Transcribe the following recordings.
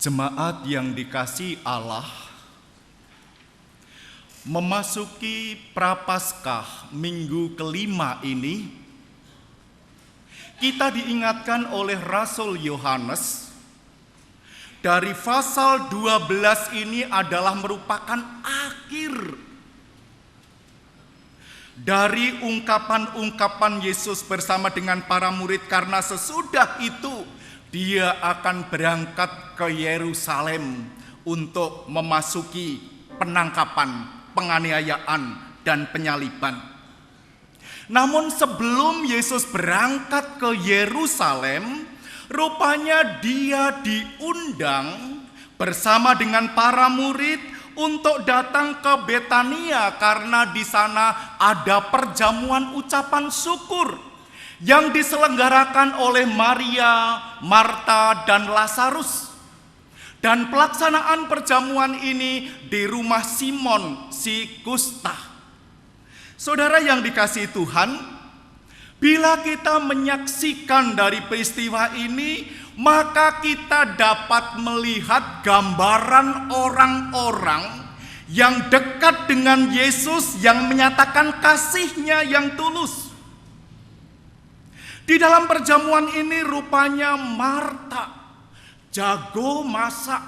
Jemaat yang dikasihi Allah, memasuki Prapaskah minggu kelima ini, kita diingatkan oleh Rasul Yohanes, dari pasal 12 ini adalah merupakan akhir dari ungkapan-ungkapan Yesus bersama dengan para murid, karena sesudah itu Dia akan berangkat ke Yerusalem untuk memasuki penangkapan, penganiayaan, dan penyaliban. Namun sebelum Yesus berangkat ke Yerusalem, rupanya Dia diundang bersama dengan para murid untuk datang ke Betania, karena di sana ada perjamuan ucapan syukur yang diselenggarakan oleh Maria, Marta, dan Lazarus. Dan pelaksanaan perjamuan ini di rumah Simon si Kusta. Saudara yang dikasihi Tuhan, bila kita menyaksikan dari peristiwa ini, maka kita dapat melihat gambaran orang-orang yang dekat dengan Yesus, yang menyatakan kasihnya yang tulus. Di dalam perjamuan ini rupanya Marta jago masak.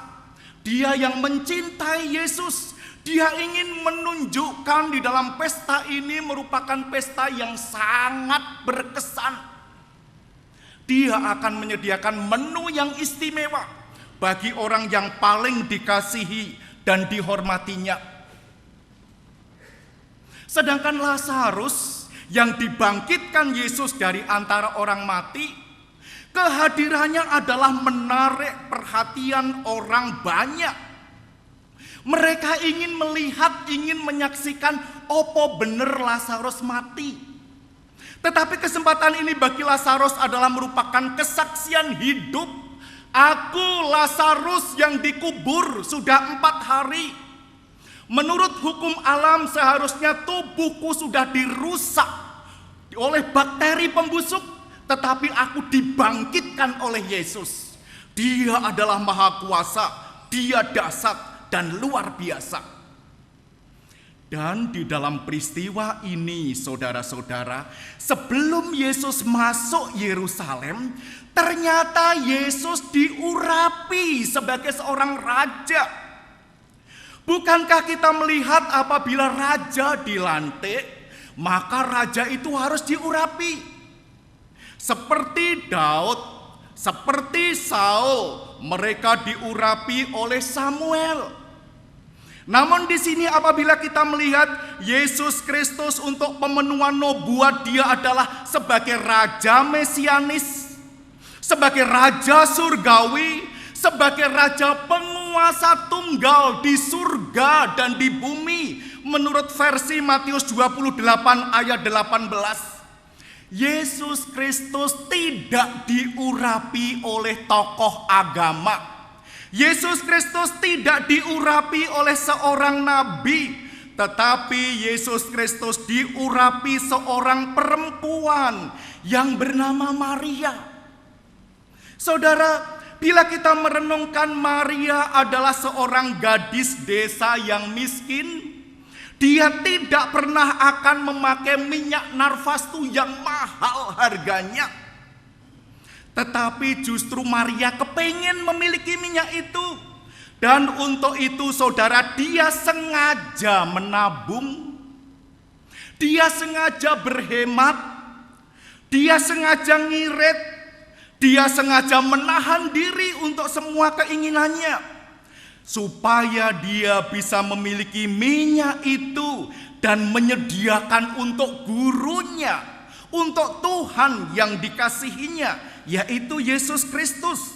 Dia yang mencintai Yesus. Dia ingin menunjukkan di dalam pesta ini merupakan pesta yang sangat berkesan. Dia akan menyediakan menu yang istimewa bagi orang yang paling dikasihi dan dihormatinya. Sedangkan Lazarus yang dibangkitkan Yesus dari antara orang mati, kehadirannya adalah menarik perhatian orang banyak. Mereka ingin melihat, ingin menyaksikan opo bener Lazarus mati. Tetapi kesempatan ini bagi Lazarus adalah merupakan kesaksian hidup. Aku Lazarus yang dikubur sudah 4 hari. Menurut hukum alam seharusnya tubuhku sudah dirusak oleh bakteri pembusuk, tetapi aku dibangkitkan oleh Yesus. Dia adalah maha kuasa, Dia dahsyat dan luar biasa. Dan di dalam peristiwa ini, saudara-saudara, sebelum Yesus masuk Yerusalem, ternyata Yesus diurapi sebagai seorang raja. Bukankah kita melihat apabila raja dilantik, maka raja itu harus diurapi? Seperti Daud, seperti Saul, mereka diurapi oleh Samuel. Namun di sini apabila kita melihat Yesus Kristus untuk pemenuhan nubuat, Dia adalah sebagai raja mesianis, sebagai raja surgawi, sebagai raja penguasa tunggal di surga dan di bumi. Menurut versi Matius 28 ayat 18, Yesus Kristus tidak diurapi oleh tokoh agama. Yesus Kristus tidak diurapi oleh seorang nabi, tetapi Yesus Kristus diurapi seorang perempuan yang bernama Maria. Saudara, bila kita merenungkan, Maria adalah seorang gadis desa yang miskin. Dia tidak pernah akan memakai minyak narfastu yang mahal harganya. Tetapi justru Maria kepingin memiliki minyak itu. Dan untuk itu saudara, dia sengaja menabung. Dia sengaja berhemat. Dia sengaja ngirit. Dia sengaja menahan diri untuk semua keinginannya, supaya dia bisa memiliki minyak itu dan menyediakan untuk gurunya, untuk Tuhan yang dikasihinya, yaitu Yesus Kristus.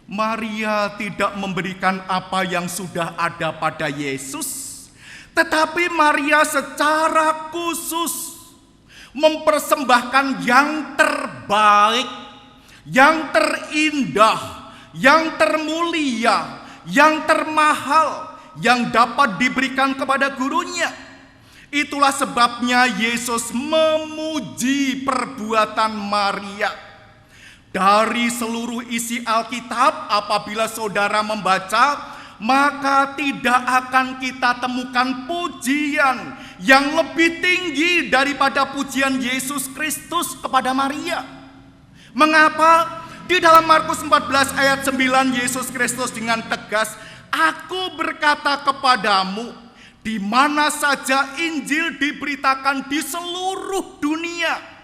Maria tidak memberikan apa yang sudah ada pada Yesus, tetapi Maria secara khusus mempersembahkan yang terbaik, yang terindah, yang termulia, yang termahal, yang dapat diberikan kepada gurunya. Itulah sebabnya Yesus memuji perbuatan Maria. Dari seluruh isi Alkitab, apabila saudara membaca, maka tidak akan kita temukan pujian yang lebih tinggi daripada pujian Yesus Kristus kepada Maria. Mengapa? Di dalam Markus 14 ayat 9, Yesus Kristus dengan tegas, "Aku berkata kepadamu, di mana saja Injil diberitakan di seluruh dunia,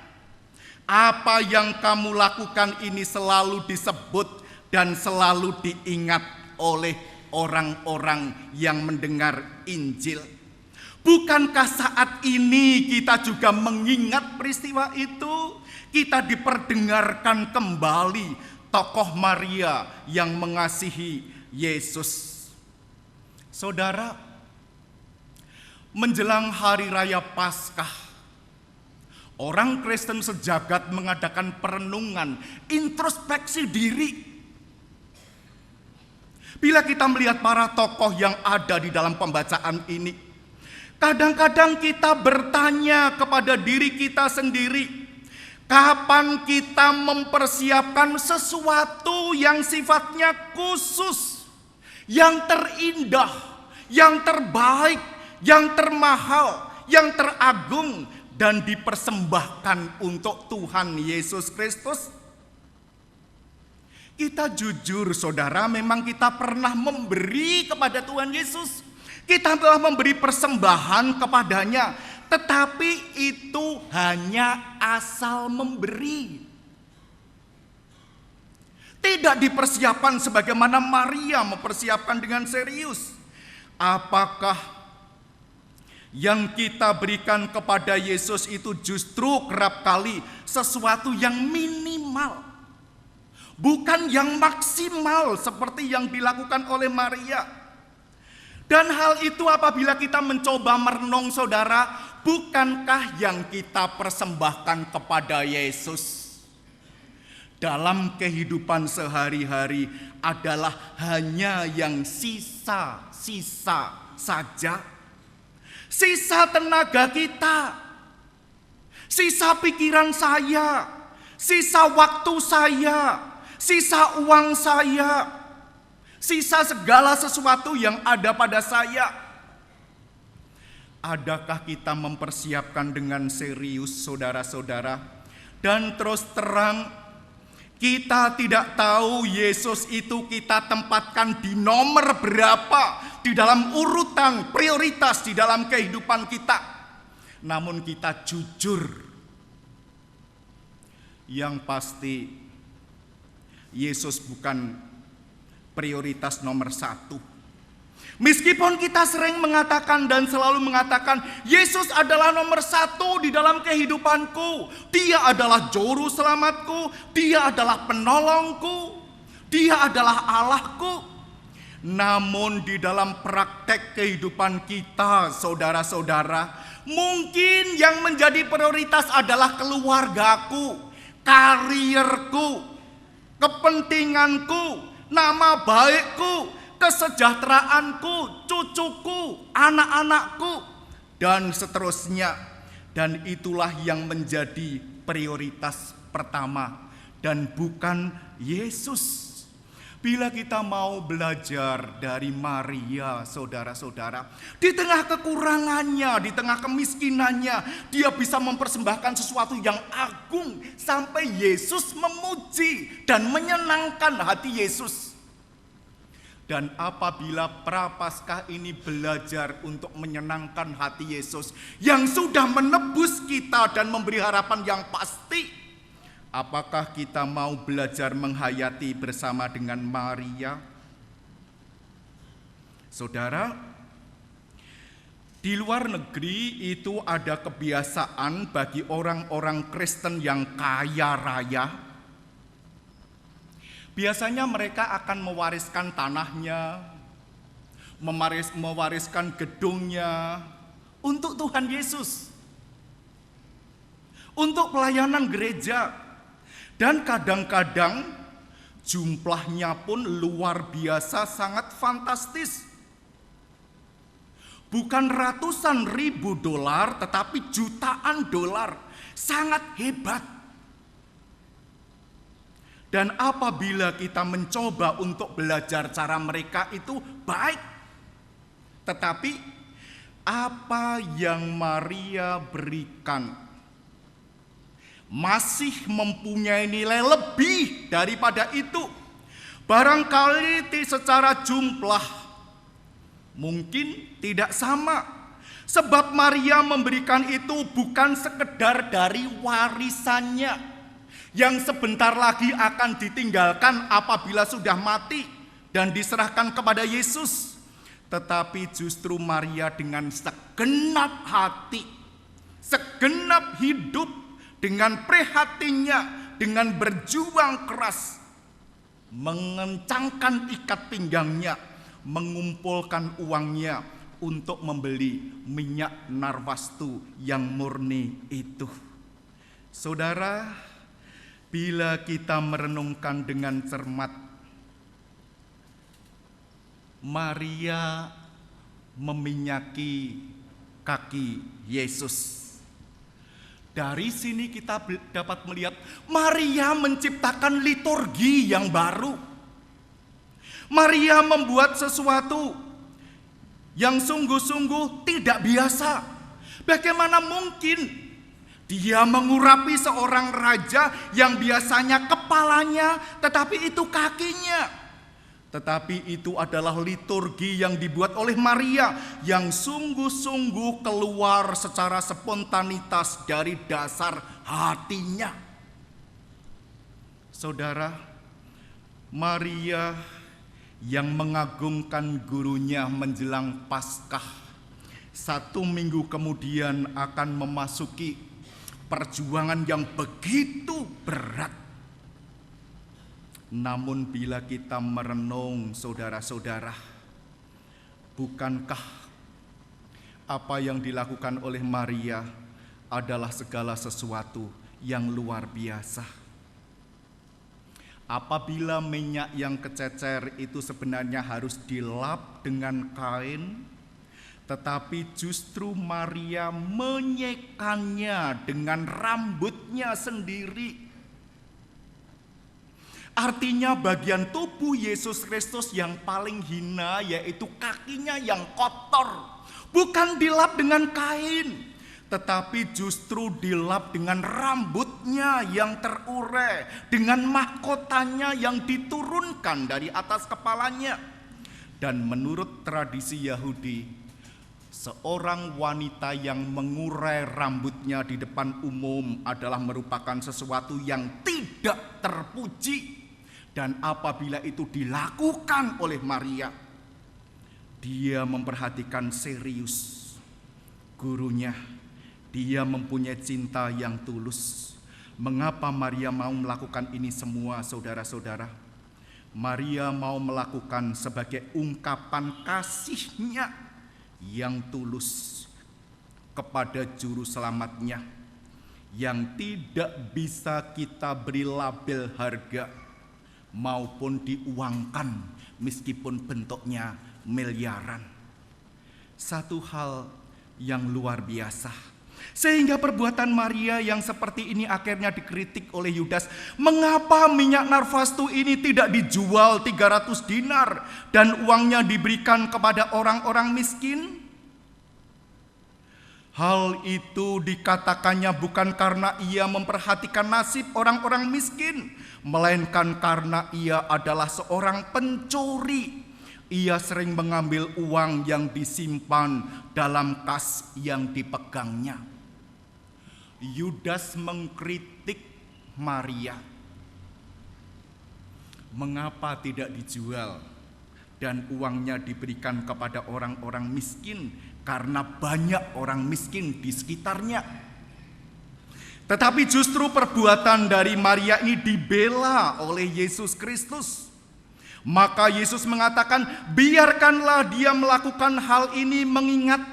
apa yang kamu lakukan ini selalu disebut dan selalu diingat oleh orang-orang yang mendengar Injil." Bukankah saat ini kita juga mengingat peristiwa itu? Kita diperdengarkan kembali tokoh Maria yang mengasihi Yesus. Saudara, menjelang hari raya Paskah, orang Kristen sejagat mengadakan perenungan, introspeksi diri. Bila kita melihat para tokoh yang ada di dalam pembacaan ini, kadang-kadang kita bertanya kepada diri kita sendiri, kapan kita mempersiapkan sesuatu yang sifatnya khusus, yang terindah, yang terbaik, yang termahal, yang teragung, dan dipersembahkan untuk Tuhan Yesus Kristus? Kita jujur saudara, memang kita pernah memberi kepada Tuhan Yesus. Kita telah memberi persembahan kepadanya, tetapi itu hanya asal memberi. Tidak dipersiapkan sebagaimana Maria mempersiapkan dengan serius. Apakah yang kita berikan kepada Yesus itu justru kerap kali sesuatu yang minimal, bukan yang maksimal seperti yang dilakukan oleh Maria? Dan hal itu apabila kita mencoba merenung saudara, bukankah yang kita persembahkan kepada Yesus dalam kehidupan sehari-hari adalah hanya yang sisa-sisa saja? Sisa tenaga kita, sisa pikiran saya, sisa waktu saya, sisa uang saya, sisa segala sesuatu yang ada pada saya. Adakah kita mempersiapkan dengan serius saudara-saudara? Dan terus terang, kita tidak tahu Yesus itu kita tempatkan di nomor berapa di dalam urutan prioritas di dalam kehidupan kita. Namun kita jujur, yang pasti Yesus bukan prioritas nomor satu. Meskipun kita sering mengatakan dan selalu mengatakan Yesus adalah nomor satu di dalam kehidupanku, Dia adalah juru selamatku, Dia adalah penolongku, Dia adalah Allahku. Namun di dalam praktek kehidupan kita saudara-saudara, mungkin yang menjadi prioritas adalah keluargaku, karirku, kepentinganku, nama baikku, kesejahteraanku, cucuku, anak-anakku, dan seterusnya. Dan itulah yang menjadi prioritas pertama dan bukan Yesus. Bila kita mau belajar dari Maria, saudara-saudara, di tengah kekurangannya, di tengah kemiskinannya, dia bisa mempersembahkan sesuatu yang agung sampai Yesus memuji dan menyenangkan hati Yesus. Dan apabila Prapaskah ini belajar untuk menyenangkan hati Yesus yang sudah menebus kita dan memberi harapan yang pasti, apakah kita mau belajar menghayati bersama dengan Maria? Saudara, di luar negeri itu ada kebiasaan bagi orang-orang Kristen yang kaya raya. Biasanya mereka akan mewariskan tanahnya, mewariskan gedungnya untuk Tuhan Yesus, untuk pelayanan gereja. Dan kadang-kadang jumlahnya pun luar biasa, sangat fantastis. Bukan ratusan ribu dolar, tetapi jutaan dolar. Sangat hebat. Dan apabila kita mencoba untuk belajar cara mereka itu baik. Tetapi apa yang Maria berikan masih mempunyai nilai lebih daripada itu. Barangkali secara jumlah mungkin tidak sama. Sebab Maria memberikan itu bukan sekedar dari warisannya yang sebentar lagi akan ditinggalkan apabila sudah mati dan diserahkan kepada Yesus. Tetapi justru Maria dengan segenap hati, segenap hidup, dengan prihatinnya, dengan berjuang keras, mengencangkan ikat pinggangnya, mengumpulkan uangnya untuk membeli minyak narwastu yang murni itu. Saudara, bila kita merenungkan dengan cermat, Maria meminyaki kaki Yesus. Dari sini kita dapat melihat Maria menciptakan liturgi yang baru. Maria membuat sesuatu yang sungguh-sungguh tidak biasa. Bagaimana mungkin dia mengurapi seorang raja yang biasanya kepalanya, tetapi itu kakinya. Tetapi itu adalah liturgi yang dibuat oleh Maria, yang sungguh-sungguh keluar secara spontanitas dari dasar hatinya. Saudara, Maria yang mengagungkan gurunya menjelang Paskah, 1 minggu kemudian akan memasuki perjuangan yang begitu berat. Namun bila kita merenung, saudara-saudara, bukankah apa yang dilakukan oleh Maria adalah segala sesuatu yang luar biasa? Apabila minyak yang kececer itu sebenarnya harus dilap dengan kain, tetapi justru Maria menyekannya dengan rambutnya sendiri. Artinya bagian tubuh Yesus Kristus yang paling hina, yaitu kakinya yang kotor, bukan dilap dengan kain, tetapi justru dilap dengan rambutnya yang terurai, dengan mahkotanya yang diturunkan dari atas kepalanya. Dan menurut tradisi Yahudi, seorang wanita yang mengurai rambutnya di depan umum adalah merupakan sesuatu yang tidak terpuji. Dan apabila itu dilakukan oleh Maria, dia memperhatikan serius gurunya. Dia mempunyai cinta yang tulus. Mengapa Maria mau melakukan ini semua, saudara-saudara? Maria mau melakukan sebagai ungkapan kasihnya yang tulus kepada juru selamatnya, yang tidak bisa kita beri label harga maupun diuangkan meskipun bentuknya miliaran. Satu hal yang luar biasa, sehingga perbuatan Maria yang seperti ini akhirnya dikritik oleh Yudas. Mengapa minyak narwastu ini tidak dijual 300 dinar dan uangnya diberikan kepada orang-orang miskin? Hal itu dikatakannya bukan karena ia memperhatikan nasib orang-orang miskin, melainkan karena ia adalah seorang pencuri. Ia sering mengambil uang yang disimpan dalam kas yang dipegangnya. Yudas mengkritik Maria. Mengapa tidak dijual dan uangnya diberikan kepada orang-orang miskin? Karena banyak orang miskin di sekitarnya. Tetapi justru perbuatan dari Maria ini dibela oleh Yesus Kristus. Maka Yesus mengatakan, biarkanlah dia melakukan hal ini mengingat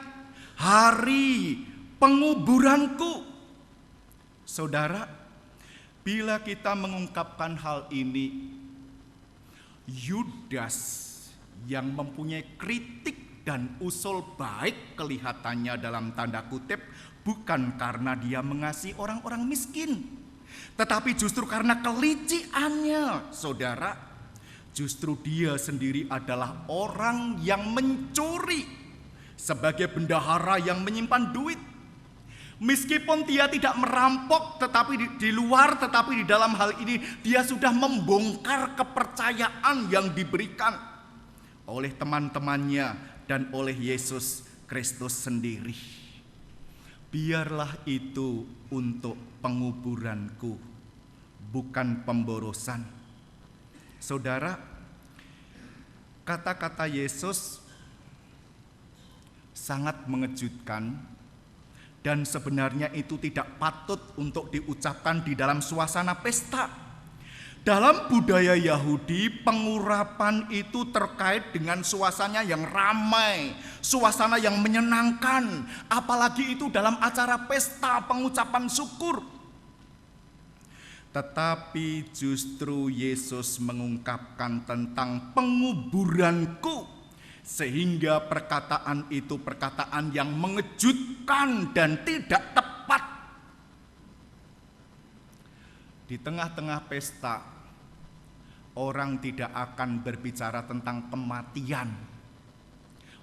hari penguburanku. Saudara, bila kita mengungkapkan hal ini, Yudas yang mempunyai kritik dan usul baik kelihatannya dalam tanda kutip, bukan karena dia mengasihi orang-orang miskin, Tetapi justru karena kelicikannya, saudara, justru dia sendiri adalah orang yang mencuri sebagai bendahara yang menyimpan duit. Meskipun dia tidak merampok tetapi di luar, tetapi di dalam hal ini dia sudah membongkar kepercayaan yang diberikan oleh teman-temannya dan oleh Yesus Kristus sendiri. Biarlah itu untuk penguburanku, bukan pemborosan. Saudara, kata-kata Yesus sangat mengejutkan. Dan sebenarnya itu tidak patut untuk diucapkan di dalam suasana pesta. Dalam budaya Yahudi, pengurapan itu terkait dengan suasana yang ramai, suasana yang menyenangkan, apalagi itu dalam acara pesta pengucapan syukur. Tetapi justru Yesus mengungkapkan tentang penguburanku, sehingga perkataan itu perkataan yang mengejutkan dan tidak tepat. Di tengah-tengah pesta, orang tidak akan berbicara tentang kematian.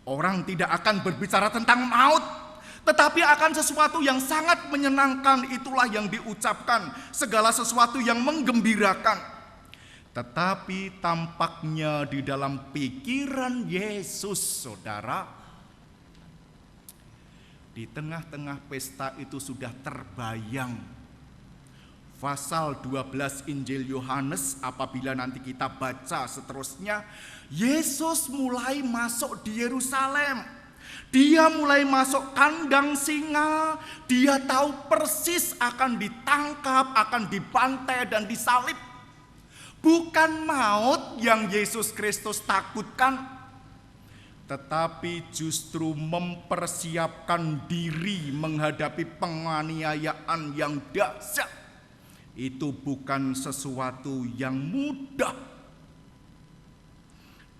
Orang tidak akan berbicara tentang maut, tetapi akan sesuatu yang sangat menyenangkan. Itulah yang diucapkan, segala sesuatu yang menggembirakan. Tetapi tampaknya di dalam pikiran Yesus, saudara, di tengah-tengah pesta itu sudah terbayang pasal 12 Injil Yohanes. Apabila nanti kita baca seterusnya, Yesus mulai masuk di Yerusalem. Dia mulai masuk kandang singa. Dia tahu persis akan ditangkap, akan dibantai dan disalib. Bukan maut yang Yesus Kristus takutkan, tetapi justru mempersiapkan diri menghadapi penganiayaan yang dahsyat. Itu bukan sesuatu yang mudah.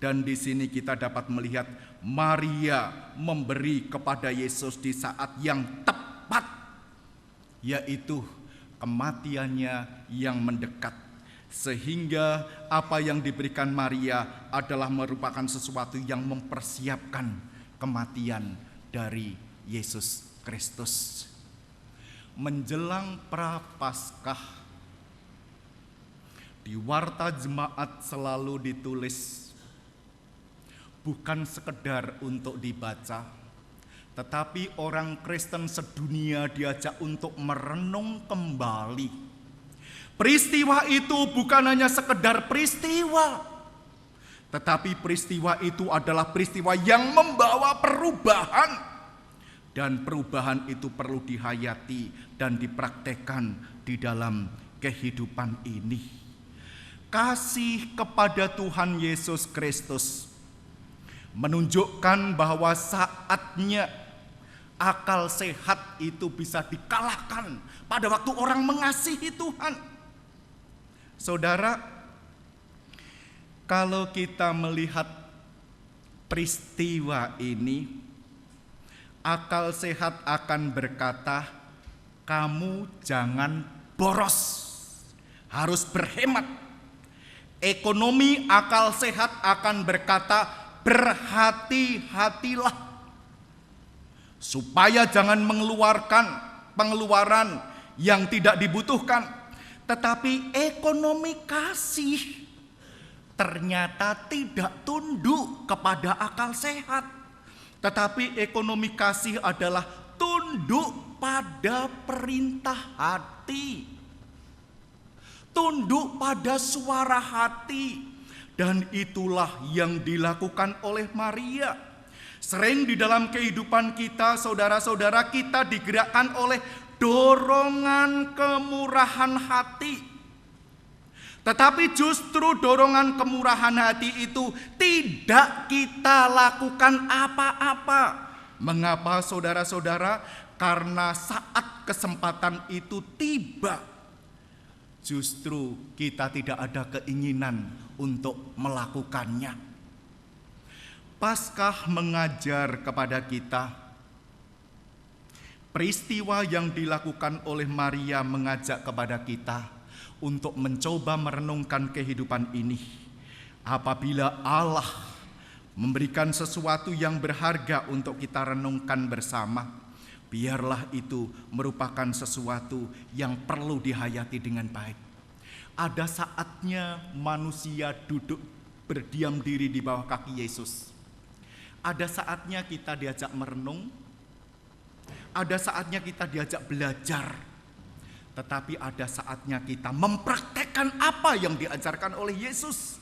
Dan di sini kita dapat melihat Maria memberi kepada Yesus di saat yang tepat, yaitu kematiannya yang mendekat. Sehingga apa yang diberikan Maria adalah merupakan sesuatu yang mempersiapkan kematian dari Yesus Kristus. Menjelang Prapaskah, di warta jemaat selalu ditulis, bukan sekedar untuk dibaca, tetapi orang Kristen sedunia diajak untuk merenung kembali. Peristiwa itu bukan hanya sekedar peristiwa, tetapi peristiwa itu adalah peristiwa yang membawa perubahan. Dan perubahan itu perlu dihayati dan dipraktekkan di dalam kehidupan ini. Kasih kepada Tuhan Yesus Kristus menunjukkan bahwa saatnya akal sehat itu bisa dikalahkan pada waktu orang mengasihi Tuhan. Saudara, kalau kita melihat peristiwa ini, akal sehat akan berkata, kamu jangan boros, harus berhemat. Ekonomi akal sehat akan berkata, berhati-hatilah, supaya jangan mengeluarkan pengeluaran yang tidak dibutuhkan. Tetapi ekonomi kasih ternyata tidak tunduk kepada akal sehat. Tetapi ekonomi kasih adalah tunduk pada perintah hati, tunduk pada suara hati. Dan itulah yang dilakukan oleh Maria. Sering di dalam kehidupan kita, saudara-saudara, kita digerakkan oleh dorongan kemurahan hati. Tetapi justru dorongan kemurahan hati itu tidak kita lakukan apa-apa. Mengapa, saudara-saudara? Karena saat kesempatan itu tiba, justru kita tidak ada keinginan untuk melakukannya. Paskah mengajar kepada kita Peristiwa yang dilakukan oleh Maria mengajak kepada kita untuk mencoba merenungkan kehidupan ini. Apabila Allah memberikan sesuatu yang berharga untuk kita renungkan bersama, biarlah itu merupakan sesuatu yang perlu dihayati dengan baik. Ada saatnya manusia duduk berdiam diri di bawah kaki Yesus. Ada saatnya kita diajak merenung. Ada saatnya kita diajak belajar. Tetapi ada saatnya kita mempraktekkan apa yang diajarkan oleh Yesus.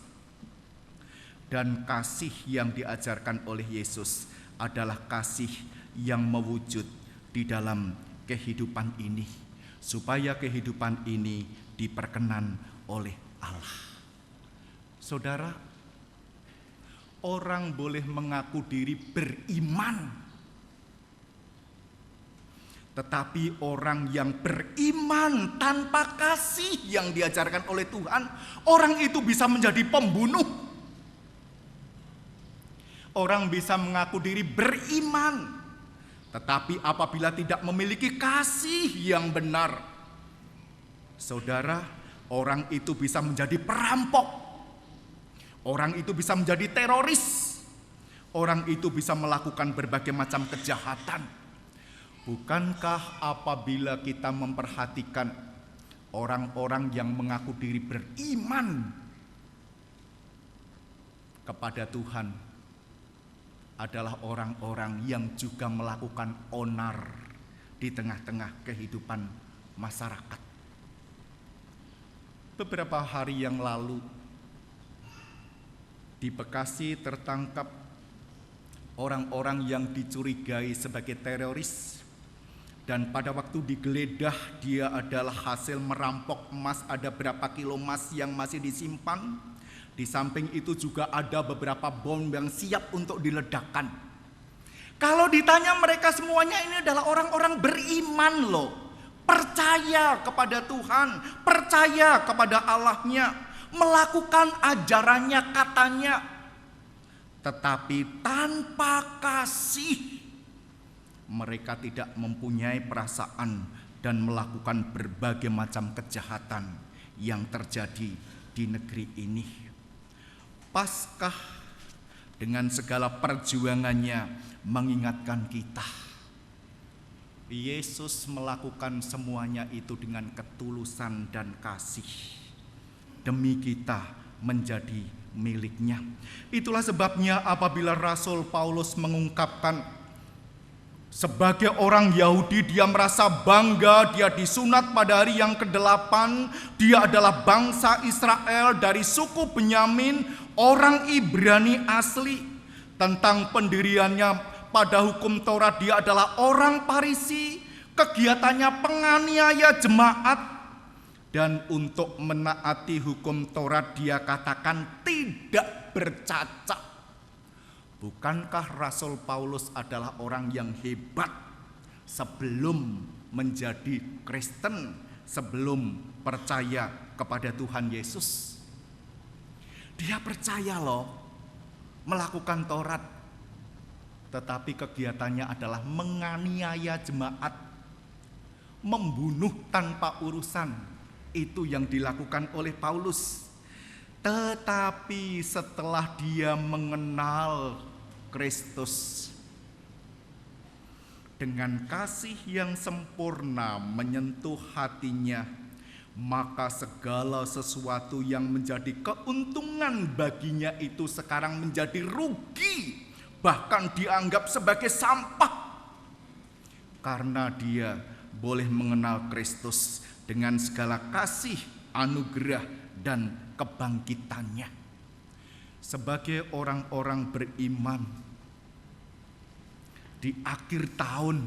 Dan kasih yang diajarkan oleh Yesus adalah kasih yang mewujud di dalam kehidupan ini, supaya kehidupan ini diperkenan oleh Allah. Saudara, orang boleh mengaku diri beriman, tetapi orang yang beriman tanpa kasih yang diajarkan oleh Tuhan, orang itu bisa menjadi pembunuh. Orang bisa mengaku diri beriman, tetapi apabila tidak memiliki kasih yang benar, saudara, orang itu bisa menjadi perampok. Orang itu bisa menjadi teroris. Orang itu bisa melakukan berbagai macam kejahatan. Bukankah apabila kita memperhatikan orang-orang yang mengaku diri beriman kepada Tuhan adalah orang-orang yang juga melakukan onar di tengah-tengah kehidupan masyarakat. Beberapa hari yang lalu di Bekasi tertangkap orang-orang yang dicurigai sebagai teroris. Dan pada waktu digeledah, dia adalah hasil merampok emas. Ada berapa kilo emas yang masih disimpan. Di samping itu juga ada beberapa bom yang siap untuk diledakkan. Kalau ditanya, mereka semuanya ini adalah orang-orang beriman loh. Percaya kepada Tuhan, percaya kepada Allahnya, melakukan ajarannya, katanya. Tetapi tanpa kasih, mereka tidak mempunyai perasaan dan melakukan berbagai macam kejahatan yang terjadi di negeri ini. Paskah dengan segala perjuangannya mengingatkan kita, Yesus melakukan semuanya itu dengan ketulusan dan kasih demi kita menjadi miliknya. Itulah sebabnya apabila Rasul Paulus mengungkapkan, sebagai orang Yahudi dia merasa bangga, dia disunat pada hari yang ke-8, dia adalah bangsa Israel dari suku Benyamin, orang Ibrani asli. Tentang pendiriannya pada hukum Taurat, dia adalah orang Farisi, kegiatannya penganiaya jemaat, dan untuk menaati hukum Taurat dia katakan tidak bercacat. Bukankah Rasul Paulus adalah orang yang hebat sebelum menjadi Kristen, sebelum percaya kepada Tuhan Yesus? Dia percaya loh melakukan Taurat, tetapi kegiatannya adalah menganiaya jemaat, membunuh tanpa urusan. Itu yang dilakukan oleh Paulus. Tetapi setelah dia mengenal Kristus, dengan kasih yang sempurna menyentuh hatinya, maka segala sesuatu yang menjadi keuntungan baginya itu sekarang menjadi rugi, bahkan dianggap sebagai sampah, karena dia boleh mengenal Kristus dengan segala kasih, anugerah, dan kebangkitannya. Sebagai orang-orang beriman, di akhir tahun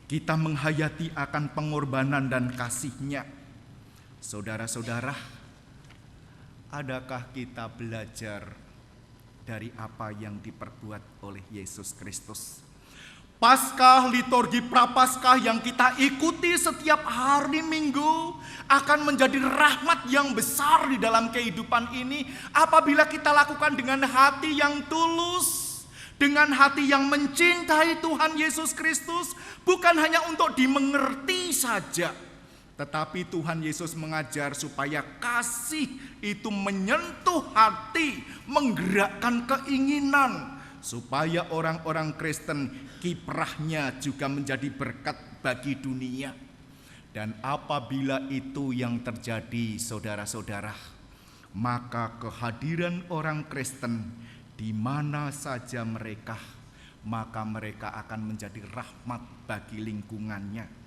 kita menghayati akan pengorbanan dan kasih-Nya. Saudara-saudara, adakah kita belajar dari apa yang diperbuat oleh Yesus Kristus? Paskah, liturgi prapaskah yang kita ikuti setiap hari Minggu akan menjadi rahmat yang besar di dalam kehidupan ini apabila kita lakukan dengan hati yang tulus, dengan hati yang mencintai Tuhan Yesus Kristus, bukan hanya untuk dimengerti saja, tetapi Tuhan Yesus mengajar supaya kasih itu menyentuh hati, menggerakkan keinginan, supaya orang-orang Kristen kiprahnya juga menjadi berkat bagi dunia. Dan apabila itu yang terjadi, saudara-saudara, maka kehadiran orang Kristen di mana saja mereka, maka mereka akan menjadi rahmat bagi lingkungannya.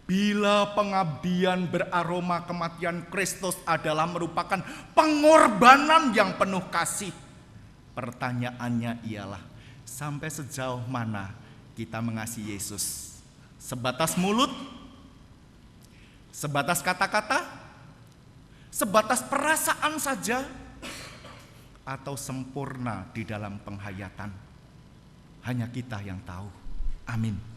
Bila pengabdian beraroma kematian Kristus adalah merupakan pengorbanan yang penuh kasih, pertanyaannya ialah, sampai sejauh mana kita mengasihi Yesus? Sebatas mulut? Sebatas kata-kata? Sebatas perasaan saja? Atau sempurna di dalam penghayatan? Hanya kita yang tahu. Amin.